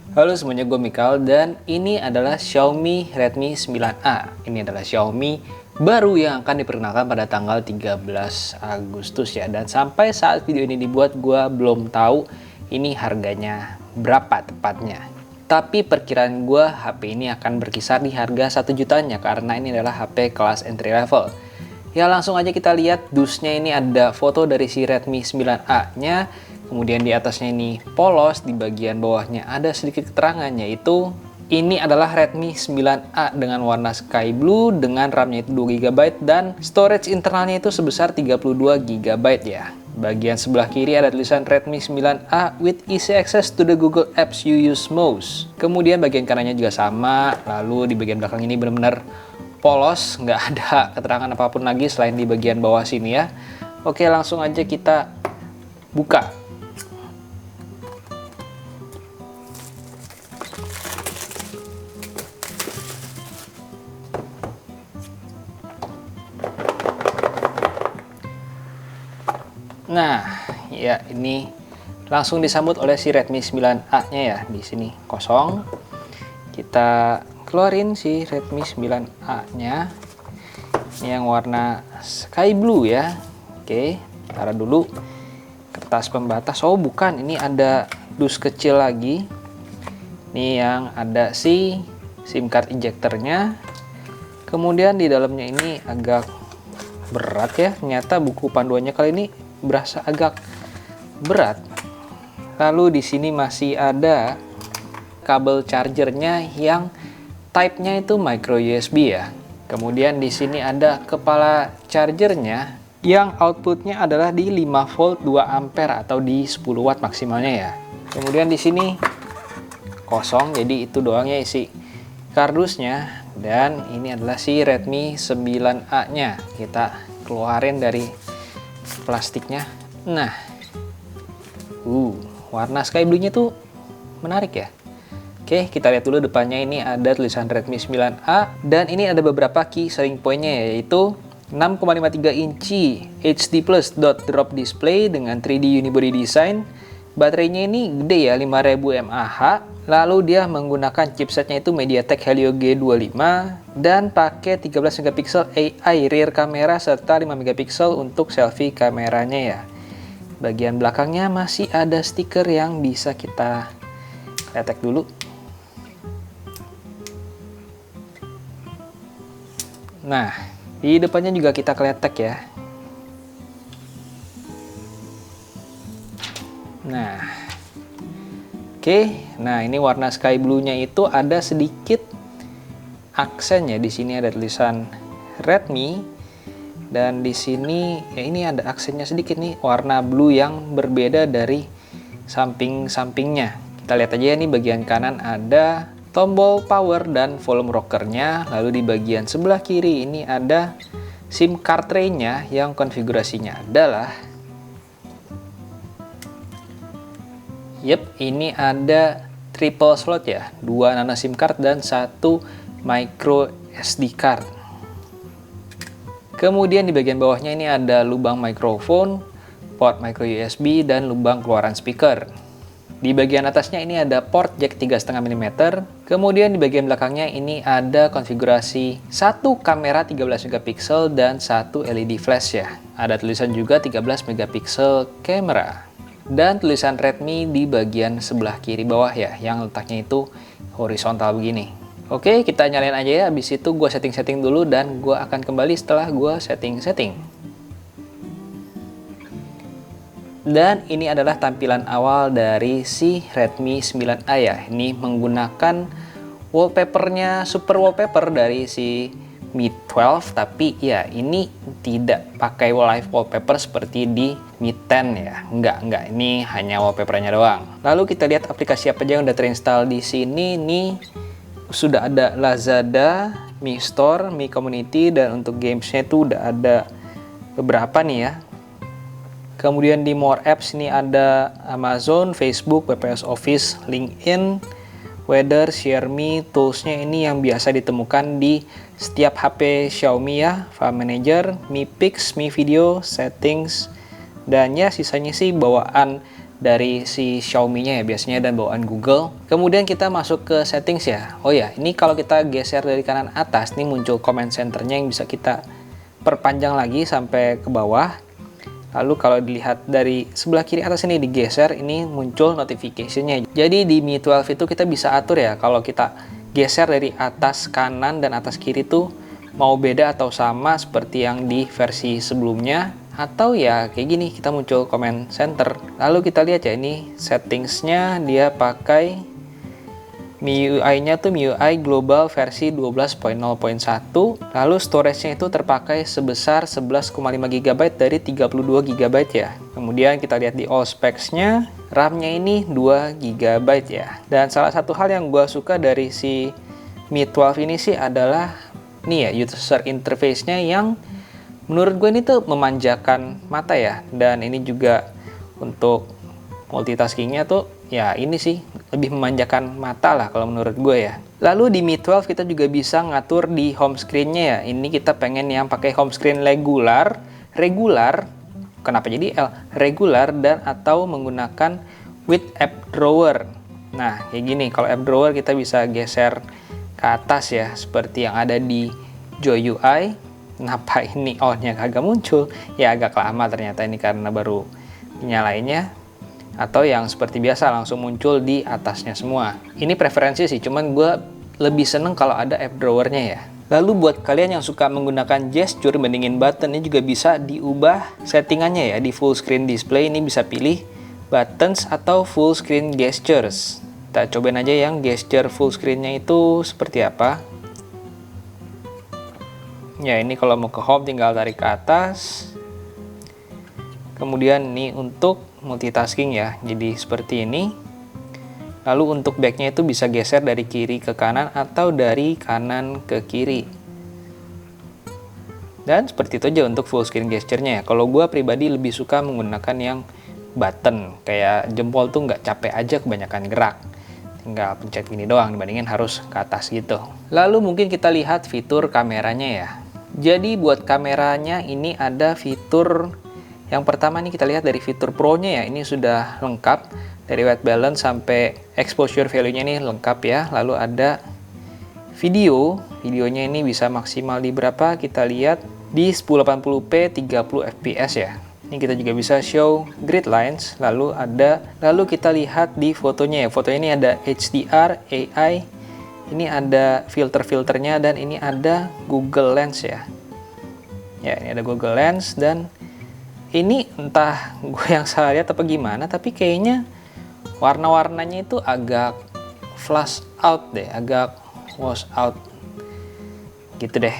Halo semuanya, gue Mikal dan ini adalah Xiaomi Redmi 9A. Ini adalah Xiaomi baru yang akan diperkenalkan pada tanggal 13 Agustus ya. Dan sampai saat video ini dibuat gue belum tahu ini harganya berapa tepatnya. Tapi perkiraan gue HP ini akan berkisar di harga 1 jutanya karena ini adalah HP kelas entry level. Ya langsung aja kita lihat dusnya. Ini ada foto dari si Redmi 9A nya. Kemudian di atasnya ini polos, di bagian bawahnya ada sedikit keterangan, yaitu ini adalah Redmi 9A dengan warna sky blue dengan RAM-nya itu 2GB dan storage internalnya itu sebesar 32GB ya. Bagian sebelah kiri ada tulisan Redmi 9A with easy access to the Google Apps you use most. Kemudian bagian kanannya juga sama, lalu di bagian belakang ini benar-benar polos, nggak ada keterangan apapun lagi selain di bagian bawah sini ya. Oke, langsung aja kita buka. Nah, ya ini langsung disambut oleh si Redmi 9A-nya ya. Di sini kosong. Kita keluarin si Redmi 9A-nya. Ini yang warna sky blue ya. Oke, taruh dulu kertas pembatas. Oh, bukan, ini ada dus kecil lagi. Ini yang ada si SIM card ejectornya. Kemudian di dalamnya ini agak berat ya. Ternyata buku panduannya kali ini berasa agak berat. Lalu di sini masih ada kabel chargernya yang type-nya itu micro USB ya. Kemudian di sini ada kepala chargernya yang outputnya adalah di 5 volt 2 ampere atau di 10 watt maksimalnya ya. Kemudian di sini kosong, jadi itu doang ya isi kardusnya. Dan ini adalah si Redmi 9A-nya. Kita keluarin dari plastiknya. Nah, warna sky blue-nya tuh menarik ya. Oke, kita lihat dulu depannya. Ini ada tulisan Redmi 9A dan ini ada beberapa key selling point-nya, yaitu 6,53 inci HD Plus dot drop display dengan 3D unibody design. Baterainya ini gede ya, 5000 mAh. Lalu dia menggunakan chipsetnya itu MediaTek Helio G25 dan pakai 13 MP AI rear kamera serta 5 MP untuk selfie kameranya ya. Bagian belakangnya masih ada stiker yang bisa kita letek dulu. Nah, di depannya juga kita kletek ya. Nah, oke. Nah, ini warna sky blue-nya itu ada sedikit aksennya. Di sini ada tulisan Redmi dan di sini ya ini ada aksennya sedikit nih, warna blue yang berbeda dari samping-sampingnya. Kita lihat aja ya, nih bagian kanan ada tombol power dan volume rockernya. Lalu di bagian sebelah kiri ini ada SIM card tray-nya yang konfigurasinya adalah ini ada triple slot ya, 2 nano SIM card dan 1 micro SD card. Kemudian di bagian bawahnya ini ada lubang mikrofon, port micro USB dan lubang keluaran speaker. Di bagian atasnya ini ada port jack 3,5 mm. Kemudian di bagian belakangnya ini ada konfigurasi 1 kamera 13 MP dan 1 LED flash ya. Ada tulisan juga 13 MP kamera. Dan tulisan Redmi di bagian sebelah kiri bawah ya, yang letaknya itu horizontal begini. Oke, kita nyalain aja ya. Habis itu gue setting-setting dulu dan gue akan kembali setelah gue setting-setting. Dan ini adalah tampilan awal dari si Redmi 9A ya. Ini menggunakan wallpapernya super wallpaper dari si Mi 12, tapi ya ini tidak pakai live wallpaper seperti di Mi 10 ya. Enggak, ini hanya wallpapernya doang. Lalu kita lihat aplikasi apa aja yang udah terinstall di sini. Nih sudah ada Lazada, Mi Store, Mi Community, dan untuk gamesnya itu udah ada beberapa nih ya. Kemudian di More Apps ini ada Amazon, Facebook, PPS Office, LinkedIn, Weather, ShareMe, tools-nya ini yang biasa ditemukan di setiap HP Xiaomi ya. File Manager, Mi Pix, Mi Video, Settings, dan ya sisanya sih bawaan dari si Xiaomi-nya ya biasanya dan bawaan Google. Kemudian kita masuk ke settings ya. Oh ya, ini kalau kita geser dari kanan atas, ini muncul command center-nya yang bisa kita perpanjang lagi sampai ke bawah. Lalu kalau dilihat dari sebelah kiri atas ini digeser, ini muncul notification-nya. Jadi di Mi 12 itu kita bisa atur ya, kalau kita geser dari atas kanan dan atas kiri tuh mau beda atau sama seperti yang di versi sebelumnya. Atau ya kayak gini, kita muncul command center. Lalu kita lihat ya, ini settingsnya dia pakai MIUI-nya tuh MIUI Global versi 12.0.1. Lalu storage-nya itu terpakai sebesar 11,5 GB dari 32 GB ya. Kemudian kita lihat di all specs-nya, RAM-nya ini 2 GB ya. Dan salah satu hal yang gue suka dari si Mi 12 ini sih adalah nih ya, user interface-nya yang menurut gue ini tuh memanjakan mata ya. Dan ini juga untuk multitaskingnya tuh ya ini sih lebih memanjakan mata lah kalau menurut gue ya. Lalu di Mi 12 kita juga bisa ngatur di home screen-nya ya. Ini kita pengen yang pakai home screen regular, kenapa jadi L? Regular dan atau menggunakan with app drawer. Nah kayak gini, kalau app drawer kita bisa geser ke atas ya, seperti yang ada di Joy UI. Kenapa ini on-nya kagak muncul? Ya agak lama ternyata ini karena baru nyalainnya. Atau yang seperti biasa langsung muncul di atasnya semua. Ini preferensi sih, cuman gue lebih seneng kalau ada app drawer-nya ya. Lalu buat kalian yang suka menggunakan gesture bandingin button, ini juga bisa diubah settingannya ya. Di full screen display ini bisa pilih buttons atau full screen gestures. Kita cobain aja yang gesture full screen-nya itu seperti apa. Ya ini kalau mau ke home tinggal tarik ke atas. Kemudian ini untuk multitasking ya, jadi seperti ini. Lalu untuk backnya itu bisa geser dari kiri ke kanan atau dari kanan ke kiri. Dan seperti itu aja untuk full screen gesture-nya ya. Kalau gue pribadi lebih suka menggunakan yang button, kayak jempol tuh nggak capek aja kebanyakan gerak. Tinggal pencet gini doang dibandingin harus ke atas gitu. Lalu mungkin kita lihat fitur kameranya ya. Jadi buat kameranya ini ada fitur yang pertama nih, kita lihat dari fitur Pro-nya ya, ini sudah lengkap dari white balance sampai exposure value-nya ini lengkap ya. Lalu ada videonya ini bisa maksimal di berapa? Kita lihat di 1080p 30 fps ya. Ini kita juga bisa show grid lines. Lalu kita lihat di fotonya ya. Fotonya ini ada HDR, AI, ini ada filter-filternya dan ini ada Google Lens ya. Ya ini ada Google Lens dan ini entah gue yang salah lihat apa gimana, tapi kayaknya warna-warnanya itu agak flash out deh, agak wash out gitu deh.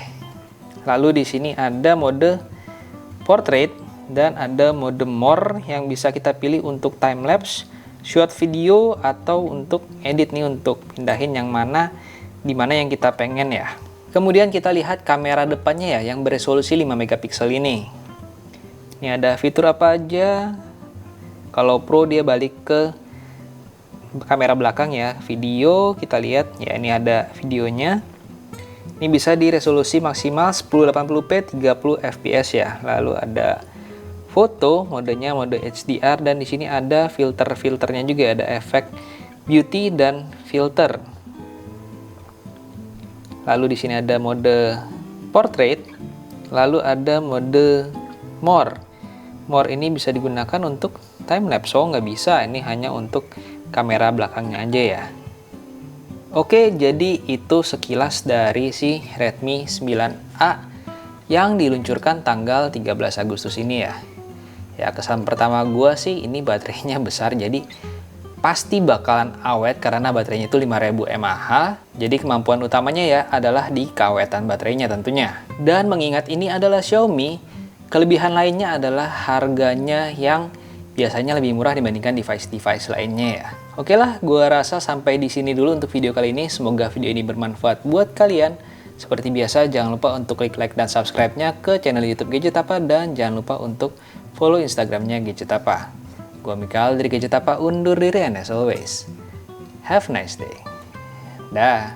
Lalu di sini ada mode portrait dan ada mode more yang bisa kita pilih untuk time lapse, short video atau untuk edit nih, untuk pindahin yang mana di mana yang kita pengen ya. Kemudian kita lihat kamera depannya ya yang beresolusi 5 megapiksel ini. Ini ada fitur apa aja. Kalau Pro dia balik ke kamera belakang ya. Video kita lihat ya, ini ada videonya. Ini bisa di resolusi maksimal 1080p 30 fps ya. Lalu ada foto, modenya mode HDR dan di sini ada filter-filternya juga, ada efek beauty dan filter. Lalu di sini ada mode portrait, lalu ada mode more. More ini bisa digunakan untuk time lapse, so nggak bisa, ini hanya untuk kamera belakangnya aja ya. Oke, jadi itu sekilas dari si Redmi 9A yang diluncurkan tanggal 13 Agustus ini ya. Ya kesan pertama gue sih ini baterainya besar, jadi pasti bakalan awet karena baterainya itu 5000 mAh. Jadi kemampuan utamanya ya adalah di keawetan baterainya tentunya. Dan mengingat ini adalah Xiaomi, kelebihan lainnya adalah harganya yang biasanya lebih murah dibandingkan device-device lainnya ya. Oke lah, gue rasa sampai di sini dulu untuk video kali ini. Semoga video ini bermanfaat buat kalian. Seperti biasa, jangan lupa untuk klik like dan subscribe-nya ke channel YouTube Gadget Apa dan jangan lupa untuk follow Instagram-nya Gadget Apa. Gue Mikael dari Gadget Apa undur diri, and as always, have a nice day. Dah.